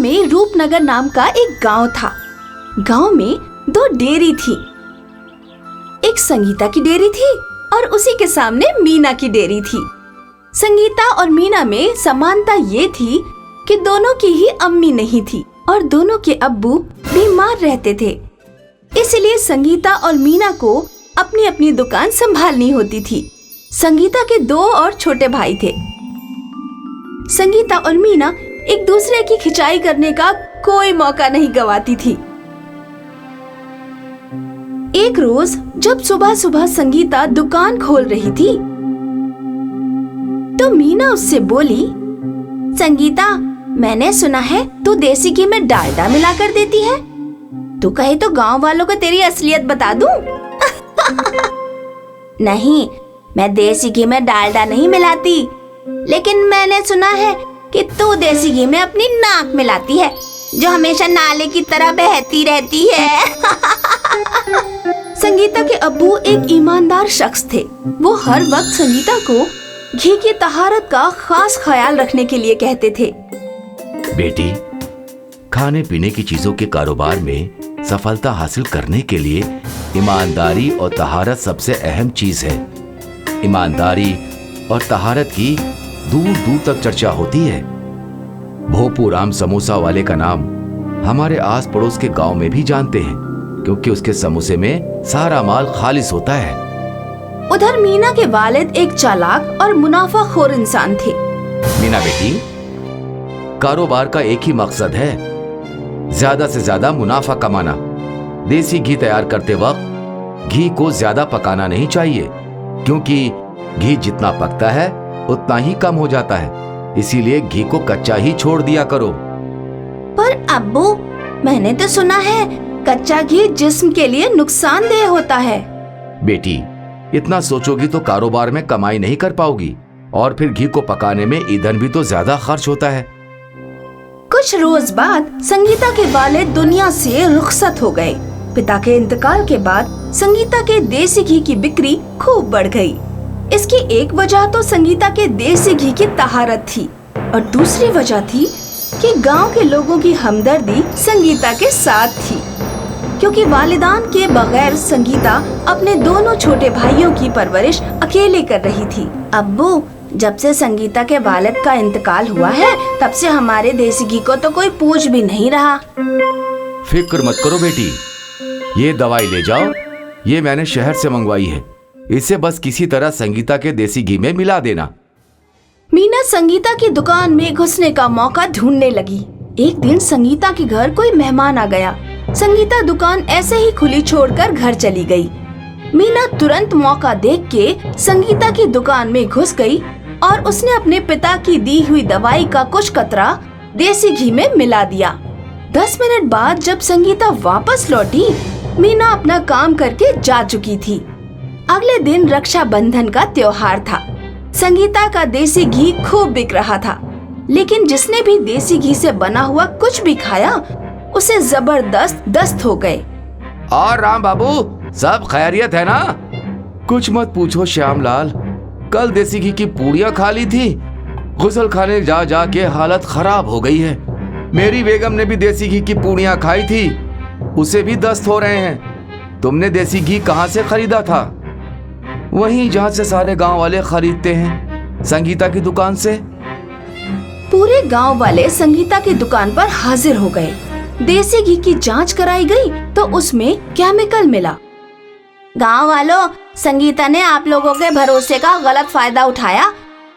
में रूपनगर नाम का एक गांव था। गांव में 2 डेयरी थी। एक संगीता की डेयरी थी और उसी के सामने मीना की डेयरी थी। संगीता और मीना में समानता ये थी कि दोनों की ही अम्मी नहीं थी और दोनों के अब्बू बीमार रहते थे। इसलिए संगीता और मीना को अपनी अपनी दुकान संभालनी होती थी। संगीता के 2 और छोटे भाई थे। संगीता और मीना एक दूसरे की खिंचाई करने का कोई मौका नहीं गंवाती थी। एक रोज जब सुबह सुबह संगीता दुकान खोल रही थी तो मीना उससे बोली, संगीता, मैंने सुना है तू देसी घी में डालडा मिलाकर देती है। तू कहे तो गांव वालों को तेरी असलियत बता दूं? नहीं, मैं देसी घी में डालडा नहीं मिलाती, लेकिन मैंने सुना है कि तू देसी घी में अपनी नाक मिलाती है, जो हमेशा नाले की तरह बहती रहती है। संगीता के अब्बू एक ईमानदार शख्स थे। वो हर वक्त संगीता को घी की तहारत का खास ख्याल रखने के लिए कहते थे। बेटी, खाने पीने की चीजों के कारोबार में सफलता हासिल करने के लिए ईमानदारी और तहारत सबसे अहम चीज है। ईमानदारी और तहारत की दूर दूर तक चर्चा होती है। भोपूराम समोसा वाले का नाम हमारे आस पड़ोस के गांव में भी जानते हैं, क्योंकि उसके समोसे में सारा माल खालिस होता है। उधर मीना के वालिद एक चालाक और मुनाफाखोर इंसान थे। मीना बेटी, कारोबार का एक ही मकसद है, ज्यादा से ज्यादा मुनाफा कमाना। देसी घी तैयार करते वक्त घी को ज्यादा पकाना नहीं चाहिए, क्योंकि घी जितना पकता है उतना ही कम हो जाता है। इसीलिए घी को कच्चा ही छोड़ दिया करो। पर अब्बू, मैंने तो सुना है कच्चा घी जिस्म के लिए नुकसानदेह होता है। बेटी, इतना सोचोगी तो कारोबार में कमाई नहीं कर पाओगी, और फिर घी को पकाने में ईंधन भी तो ज्यादा खर्च होता है। कुछ रोज बाद संगीता के वालिद दुनिया से रुखसत हो गए। पिता के इंतकाल के बाद संगीता के देसी घी की बिक्री खूब बढ़ गई। इसकी एक वजह तो संगीता के देसी घी की तहारत थी और दूसरी वजह थी कि गांव के लोगों की हमदर्दी संगीता के साथ थी, क्योंकि वालिदान के बगैर संगीता अपने दोनों छोटे भाइयों की परवरिश अकेले कर रही थी। अब्बू, जब से संगीता के वालिद का इंतकाल हुआ है तब से हमारे देसी घी को तो कोई पूछ भी नहीं रहा। फिक्र मत करो बेटी, ये दवाई ले जाओ, ये मैंने शहर से मंगवाई है। इसे बस किसी तरह संगीता के देसी घी में मिला देना। मीना संगीता की दुकान में घुसने का मौका ढूंढने लगी। एक दिन संगीता के घर कोई मेहमान आ गया। संगीता दुकान ऐसे ही खुली छोड़कर घर चली गई। मीना तुरंत मौका देख के संगीता की दुकान में घुस गई और उसने अपने पिता की दी हुई दवाई का कुछ कतरा देसी घी में मिला दिया। 10 मिनट बाद जब संगीता वापस लौटी, मीना अपना काम करके जा चुकी थी। अगले दिन रक्षाबंधन का त्योहार था। संगीता का देसी घी खूब बिक रहा था, लेकिन जिसने भी देसी घी से बना हुआ कुछ भी खाया उसे जबरदस्त दस्त हो गए। और राम बाबू, सब खैरियत है ना? कुछ मत पूछो श्यामलाल, कल देसी घी की पूड़ियाँ खा ली थी। गुसल खाने जा जा के हालत खराब हो गई है। मेरी बेगम ने भी देसी घी की पूड़ियाँ खाई थी, उसे भी दस्त हो रहे हैं। तुमने देसी घी कहाँ से खरीदा था? वहीं जहाँ से सारे गांव वाले खरीदते हैं, संगीता की दुकान से। पूरे गांव वाले संगीता की दुकान पर हाजिर हो गए। देसी घी की जांच कराई गई तो उसमें केमिकल मिला। गांव वालों, संगीता ने आप लोगों के भरोसे का गलत फायदा उठाया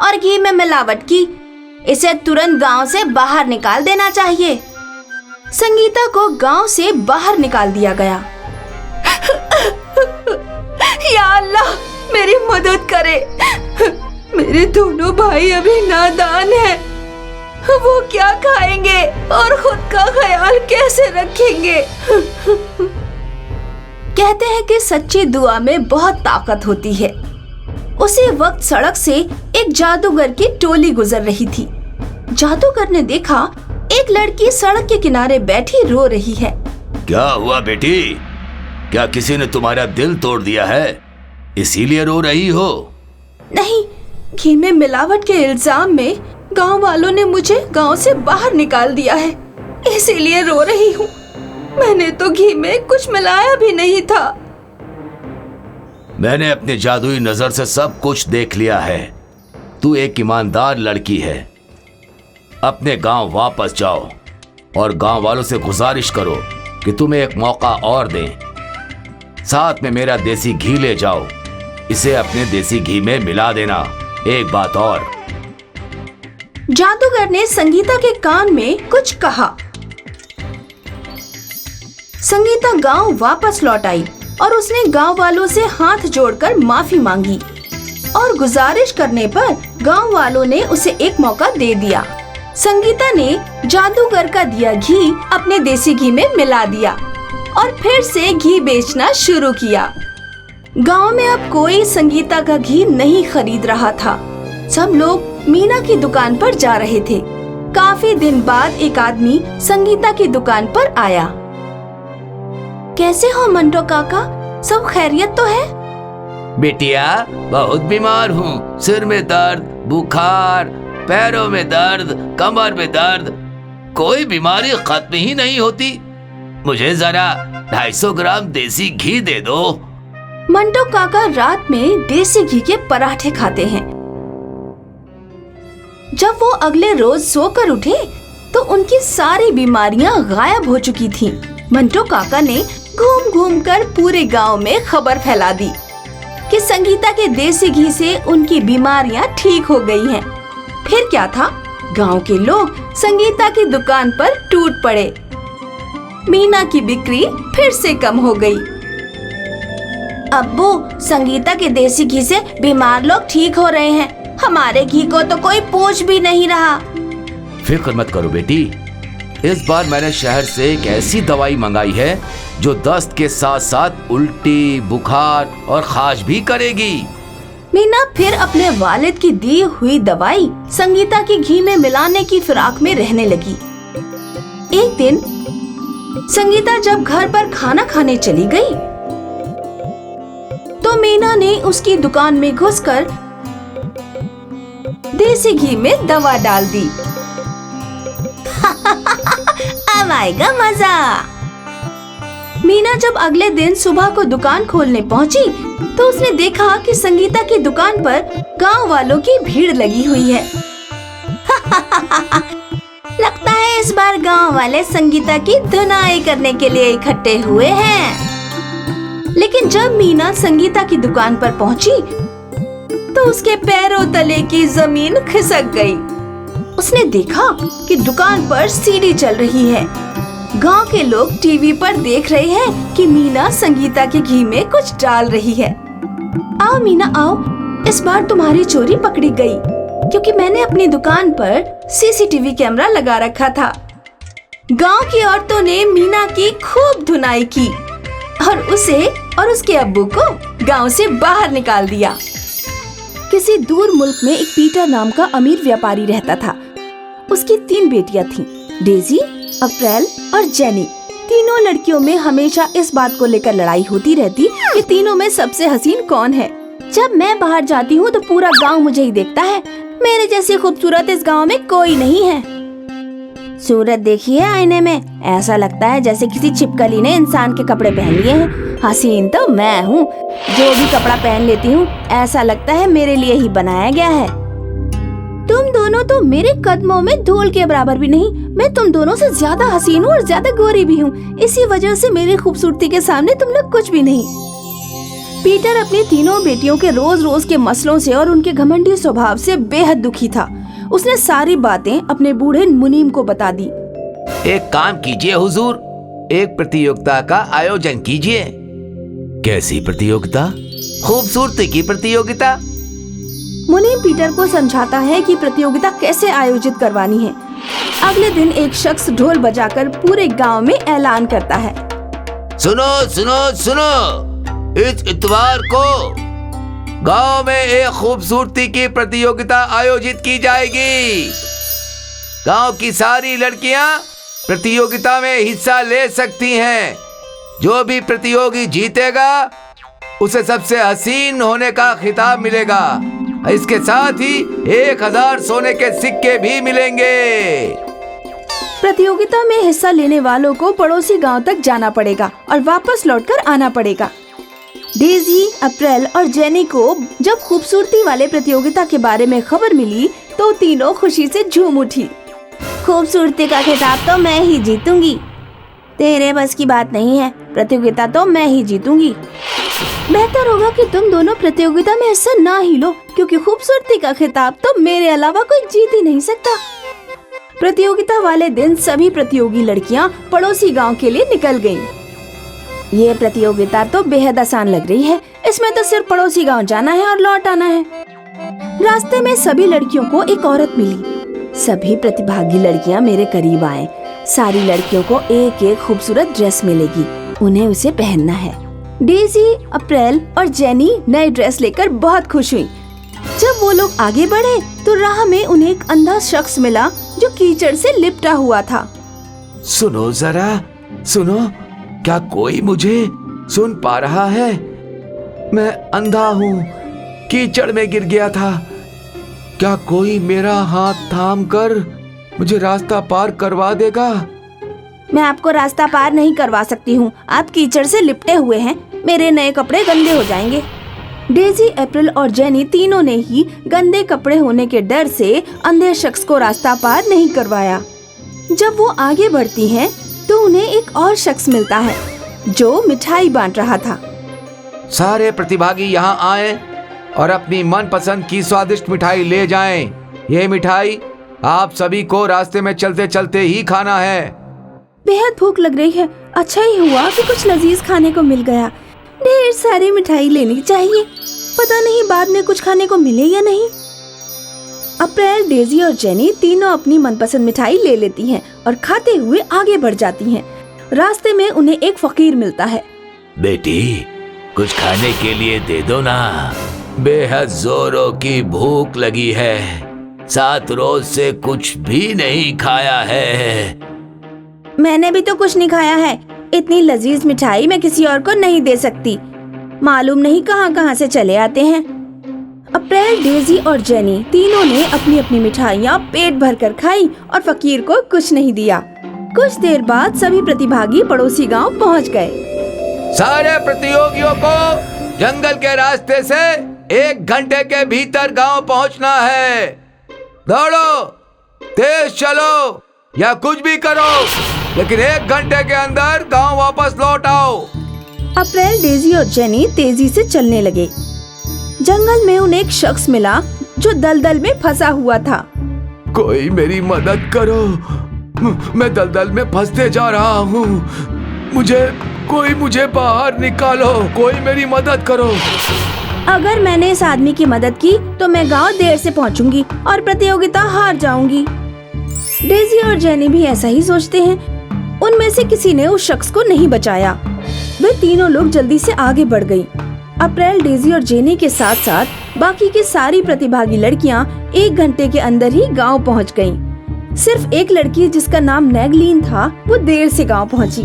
और घी में मिलावट की। इसे तुरंत गांव से बाहर निकाल देना चाहिए। संगीता को गांव से बाहर निकाल दिया गया। या अल्लाह, मेरी मदद करे। मेरे दोनों भाई अभी नादान हैं। वो क्या खाएंगे और खुद का ख्याल कैसे रखेंगे? कहते हैं कि सच्ची दुआ में बहुत ताकत होती है। उसी वक्त सड़क से एक जादूगर की टोली गुजर रही थी। जादूगर ने देखा एक लड़की सड़क के किनारे बैठी रो रही है। क्या हुआ बेटी? क्या किसी ने तुम्हारा दिल तोड़ दिया है, इसीलिए रो रही हो? नहीं, घी में मिलावट के इल्जाम में गांव वालों ने मुझे गांव से बाहर निकाल दिया है। इसीलिए रो रही हूँ। मैंने तो घी में कुछ मिलाया भी नहीं था। मैंने अपनी जादुई नजर से सब कुछ देख लिया है। तू एक ईमानदार लड़की है। अपने गांव वापस जाओ और गांव वालों से गुजारिश करो कि तुम्हें एक मौका और दें। साथ में मेरा देसी घी ले जाओ, इसे अपने देसी घी में मिला देना। एक बात और। जादूगर ने संगीता के कान में कुछ कहा। संगीता गांव वापस लौट आई और उसने गांव वालों से हाथ जोड़कर माफी मांगी और गुजारिश करने पर गांव वालों ने उसे एक मौका दे दिया। संगीता ने जादूगर का दिया घी अपने देसी घी में मिला दिया और फिर से घी बेचना शुरू किया। गांव में अब कोई संगीता का घी नहीं खरीद रहा था। सब लोग मीना की दुकान पर जा रहे थे। काफी दिन बाद एक आदमी संगीता की दुकान पर आया। कैसे हो मंटो काका, सब खैरियत तो है? बेटिया, बहुत बीमार हूँ। सिर में दर्द, बुखार, पैरों में दर्द, कमर में दर्द, कोई बीमारी खत्म ही नहीं होती। मुझे जरा 250 ग्राम देसी घी दे दो। मंटो काका रात में देसी घी के पराठे खाते हैं। जब वो अगले रोज सोकर उठे तो उनकी सारी बीमारियां गायब हो चुकी थीं। मंटो काका ने घूम घूम कर पूरे गांव में खबर फैला दी कि संगीता के देसी घी से उनकी बीमारियां ठीक हो गई हैं। फिर क्या था, गांव के लोग संगीता की दुकान पर टूट पड़े। मीना की बिक्री फिर से कम हो गई। अब्बू, संगीता के देसी घी से बीमार लोग ठीक हो रहे हैं। हमारे घी को तो कोई पूछ भी नहीं रहा। फिक्र मत करो बेटी, इस बार मैंने शहर से एक ऐसी दवाई मंगाई है जो दस्त के साथ साथ उल्टी, बुखार और खाज भी करेगी। मीना फिर अपने वालिद की दी हुई दवाई संगीता के घी में मिलाने की फिराक में रहने लगी। एक दिन संगीता जब घर पर खाना खाने चली गई तो मीना ने उसकी दुकान में घुसकर देसी घी में दवा डाल दी। अब आएगा मजा। मीना जब अगले दिन सुबह को दुकान खोलने पहुंची तो उसने देखा कि संगीता की दुकान पर गांव वालों की भीड़ लगी हुई है। लगता है इस बार गांव वाले संगीता की धुनाई करने के लिए इकट्ठे हुए हैं। लेकिन जब मीना संगीता की दुकान पर पहुंची तो उसके पैरों तले की जमीन खिसक गई। उसने देखा कि दुकान पर सीढ़ी चल रही है। गांव के लोग टीवी पर देख रहे हैं कि मीना संगीता के घी में कुछ डाल रही है। आओ मीना आओ, इस बार तुम्हारी चोरी पकड़ी गई क्योंकि मैंने अपनी दुकान पर सीसीटीवी कैमरा लगा रखा था। गांव की औरतों ने मीना की खूब धुनाई की और उसे और उसके अब्बू को गांव से बाहर निकाल दिया। किसी दूर मुल्क में एक पीटर नाम का अमीर व्यापारी रहता था। उसकी 3 बेटियां थीं, डेजी, अप्रैल और जेनी। तीनों लड़कियों में हमेशा इस बात को लेकर लड़ाई होती रहती कि तीनों में सबसे हसीन कौन है। जब मैं बाहर जाती हूँ तो पूरा गांव मुझे ही देखता है। मेरे जैसी खूबसूरत इस गांव में कोई नहीं है। सूरत देखिए आईने में, ऐसा लगता है जैसे किसी छिपकली ने इंसान के कपड़े पहन लिए हैं। हसीन तो मैं हूँ, जो भी कपड़ा पहन लेती हूँ ऐसा लगता है मेरे लिए ही बनाया गया है। तुम दोनों तो मेरे कदमों में धूल के बराबर भी नहीं। मैं तुम दोनों से ज्यादा हसीन हूँ और ज्यादा गोरी भी हूँ। इसी वजह से मेरी खूबसूरती के सामने तुम लोग कुछ भी नहीं। पीटर अपनी तीनों बेटियों के रोज रोज के मसलों से और उनके घमंडी स्वभाव से बेहद दुखी था। उसने सारी बातें अपने बूढ़े मुनीम को बता दी। एक काम कीजिए हुजूर, एक प्रतियोगिता का आयोजन कीजिए। कैसी प्रतियोगिता? खूबसूरती की प्रतियोगिता। मुनीम पीटर को समझाता है कि प्रतियोगिता कैसे आयोजित करवानी है। अगले दिन एक शख्स ढोल बजाकर पूरे गांव में ऐलान करता है, सुनो सुनो सुनो, इस इतवार को गांव में एक खूबसूरती की प्रतियोगिता आयोजित की जाएगी। गांव की सारी लड़कियां प्रतियोगिता में हिस्सा ले सकती हैं। जो भी प्रतियोगी जीतेगा उसे सबसे हसीन होने का खिताब मिलेगा। इसके साथ ही 1000 सोने के सिक्के भी मिलेंगे। प्रतियोगिता में हिस्सा लेने वालों को पड़ोसी गांव तक जाना पड़ेगा और वापस लौटकर आना पड़ेगा। डेजी, अप्रैल और जेनी को जब खूबसूरती वाले प्रतियोगिता के बारे में खबर मिली तो तीनों खुशी से झूम उठी। खूबसूरती का खिताब तो मैं ही जीतूंगी। तेरे बस की बात नहीं है, प्रतियोगिता तो मैं ही जीतूंगी। बेहतर होगा कि तुम दोनों प्रतियोगिता में हिस्सा ना ही लो, क्योंकि खूबसूरती का खिताब तो मेरे अलावा कोई जीत ही नहीं सकता। प्रतियोगिता वाले दिन सभी प्रतियोगी लड़कियां पड़ोसी गांव के लिए निकल गईं। ये प्रतियोगिता तो बेहद आसान लग रही है, इसमें तो सिर्फ पड़ोसी गांव जाना है और लौट आना है। रास्ते में सभी लड़कियों को एक औरत मिली। सभी प्रतिभागी लड़कियां मेरे करीब आए। सारी लड़कियों को एक एक खूबसूरत ड्रेस मिलेगी, उन्हें उसे पहनना है। डेजी, अप्रैल और जेनी नए ड्रेस लेकर बहुत खुश हुई। जब वो लोग आगे बढ़े तो राह में उन्हें एक अंधा शख्स मिला जो कीचड़ से लिपटा हुआ था। सुनो जरा, सुनो, क्या कोई मुझे सुन पा रहा है? मैं अंधा हूँ, कीचड़ में गिर गया था। क्या कोई मेरा हाथ थाम कर मुझे रास्ता पार करवा देगा? मैं आपको रास्ता पार नहीं करवा सकती हूँ, आप कीचड़ से लिपटे हुए हैं, मेरे नए कपड़े गंदे हो जाएंगे। डेजी, अप्रैल और जेनी तीनों ने ही गंदे कपड़े होने के डर से अंधे शख्स को रास्ता पार नहीं करवाया। जब वो आगे बढ़ती हैं, तो उन्हें एक और शख्स मिलता है जो मिठाई बांट रहा था। सारे प्रतिभागी यहाँ आए और अपनी मनपसंद की स्वादिष्ट मिठाई ले जाएं। ये मिठाई आप सभी को रास्ते में चलते चलते ही खाना है। बेहद भूख लग रही है, अच्छा ही हुआ कि कुछ लजीज खाने को मिल गया। ढेर सारी मिठाई लेनी चाहिए, पता नहीं बाद में कुछ खाने को मिले या नहीं। अप्रैल, डेजी और जेनी तीनों अपनी मनपसंद मिठाई ले लेती हैं और खाते हुए आगे बढ़ जाती हैं। रास्ते में उन्हें एक फकीर मिलता है। बेटी, कुछ खाने के लिए दे दो ना, बेहद जोरों की भूख लगी है, 7 रोज से कुछ भी नहीं खाया है। मैंने भी तो कुछ नहीं खाया है, इतनी लजीज मिठाई मैं किसी और को नहीं दे सकती, मालूम नहीं कहां कहां से चले आते हैं। अप्रैल, डेजी और जेनी तीनों ने अपनी अपनी मिठाइयाँ पेट भर कर खाई और फकीर को कुछ नहीं दिया। कुछ देर बाद सभी प्रतिभागी पड़ोसी गांव पहुंच गए। सारे प्रतियोगियों को जंगल के रास्ते से 1 घंटे के भीतर गांव पहुंचना है। दौड़ो, तेज चलो या कुछ भी करो, लेकिन 1 घंटे के अंदर गांव वापस लौट आओ। अप्रैल, डेजी और जेनी तेजी से चलने लगे। जंगल में उन्हें एक शख्स मिला जो दलदल में फंसा हुआ था। कोई मेरी मदद करो, मैं दलदल में फंसते जा रहा हूँ, मुझे बाहर निकालो, कोई मेरी मदद करो। अगर मैंने इस आदमी की मदद की तो मैं गांव देर से पहुंचूंगी और प्रतियोगिता हार जाऊंगी। डेजी और जेनी भी ऐसा ही सोचते हैं। उनमें से किसी ने उस शख्स को नहीं बचाया। वे तीनों लोग जल्दी से आगे बढ़ गईं। अप्रैल, डेजी और जेनी के साथ साथ बाकी की सारी प्रतिभागी लड़कियां 1 घंटे के अंदर ही गांव पहुंच गईं। सिर्फ एक लड़की जिसका नाम नेगलीन था, वो देर से गांव पहुंची।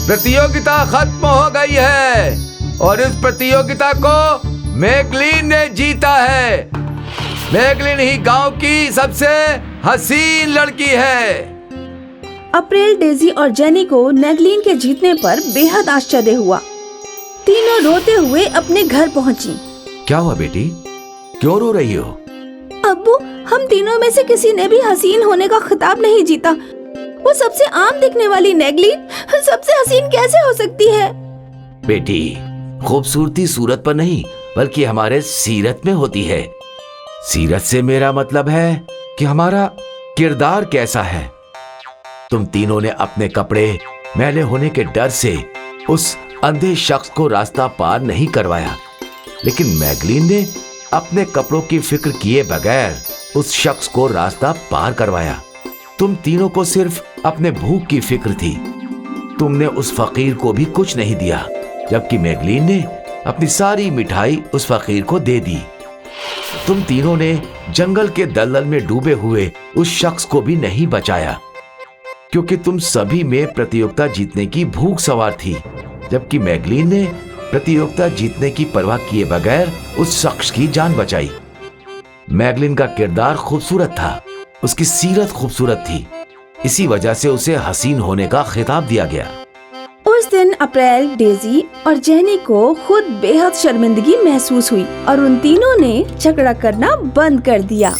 प्रतियोगिता खत्म हो गई है और इस प्रतियोगिता को मैगलीन ने जीता है। मैगलीन ही गांव की सबसे हसीन लड़की है। अप्रैल, डेजी और जेनी को नेगलीन के जीतने पर बेहद आश्चर्य हुआ। तीनों रोते हुए अपने घर पहुंची। क्या हुआ बेटी, क्यों रो रही हो? अब्बू, हम तीनों में से किसी ने भी हसीन होने का खिताब नहीं जीता। वो सबसे आम दिखने वाली नेगलीन सबसे हसीन कैसे हो सकती है? बेटी, खूबसूरती सूरत पर नहीं बल्कि हमारे सीरत में होती है। सीरत से मेरा मतलब है कि हमारा किरदार कैसा है। तुम तीनों ने अपने कपड़े मैले होने के डर से उस अंधे शख्स को रास्ता पार नहीं करवाया, लेकिन मैगलीन ने अपने कपड़ों की फिक्र किए बगैर उस शख्स को रास्ता पार करवाया। तुम तीनों को सिर्फ अपने भूख की फिक्र थी। तुमने उस फकीर को भी कुछ नहीं दिया, जबकि मैगलीन ने अपनी सारी मिठाई उस फकीर को दे दी। तुम तीनों ने जंगल के दलदल में डूबे हुए उस शख्स को भी नहीं बचाया, क्योंकि तुम सभी में प्रतियोगिता जीतने की भूख सवार थी, जबकि मैगलीन ने प्रतियोगिता जीतने की परवाह किए बगैर उस शख्स की जान बचाई। मैगलीन का किरदार खूबसूरत था, उसकी सीरत खूबसूरत थी, इसी वजह से उसे हसीन होने का खिताब दिया गया। उस दिन अप्रैल, डेजी और जेनी को खुद बेहद शर्मिंदगी महसूस हुई और उन तीनों ने झगड़ा करना बंद कर दिया।